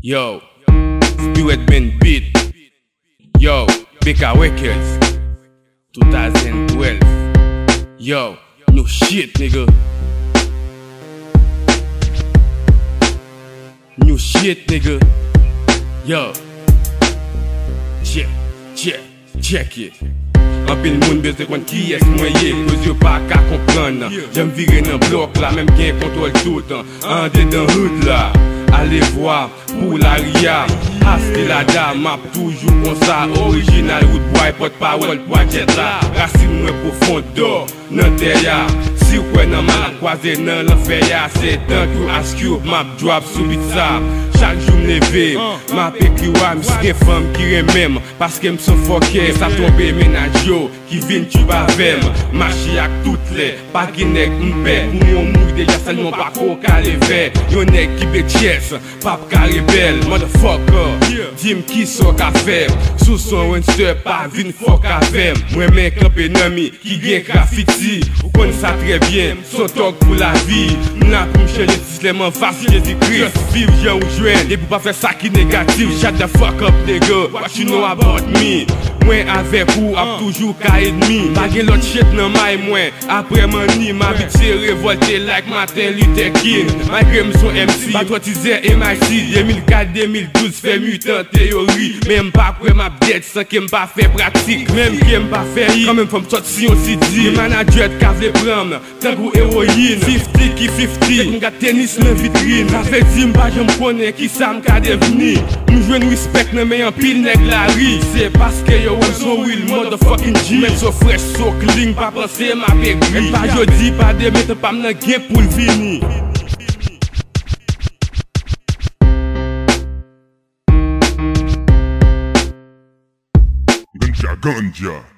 Yo, Spirit been beat. Yo, Beka Records 2012. Yo, new shit, nigga. New shit, nigga. Yo, check it. Un pile moun beze kon ki es mwen ye, cause yo pa ka kompran nan. J'aime vire nan blok la, même gen kontrol tout an. An de dan hood la, allez voir pour la ria. Aske la dame, map toujours kon sa. Original root boy, pot parole projet la. Racine mwen profondeur, nan terre. Si ou kwen nan man kwaze nan l'enfer ya. Se tan tou ask you, map drop subit sa. Chaque jour m'leve, map ekri wa. M'ske femme ki remem, paske m'son foke. Sa tombe menaj yo, ki vin tu bavem. Machi ak tout le, pa genek m'pe. Ou moun mouy deja salmon pa ko ka leve. Yon nek ki betches, pap ka rebel. Motherfucker, dim ki so ka fem. Sou son wenster pa vin fok avem. Mwen men kampe nami, ki gen graffiti. Ou kon sa tre bien, son tok pou la vie. M'la pou m'chanje tisleman fasi Jésus-Christ. Just vive jan ou jwen, de pou pa fè sa ki negatif. Shut the fuck up nigga, what you know about me? Mwen avek ou ap toujou ka edmi. Bagye lot shit nan may mwen, apre mani. M'abite revolte like Martin Luther King. Malgré m'son MC, patriotize MIC. 2004-2012 fè mutant théorie. Men m'pa kwe m'ap dead san ke m'pa fè pratik. Men ke m'pa fè yi, kan men fòm sot si yon si di. Yon manajet kav le pram, tangou heroïne. 50 ki 50, m'ga tenis nan vitrine. Sa fè di m'pa jom konen ki sa m'ka deveni. M'jwen respect nan men yon pil neg la ri. Se paske yo wèm so real motherfucking G. Men so fresh, so clean, pa pense ma pekri. Pa jodi, pa deme, te pa m'nan gen pou l'vini. Ganja.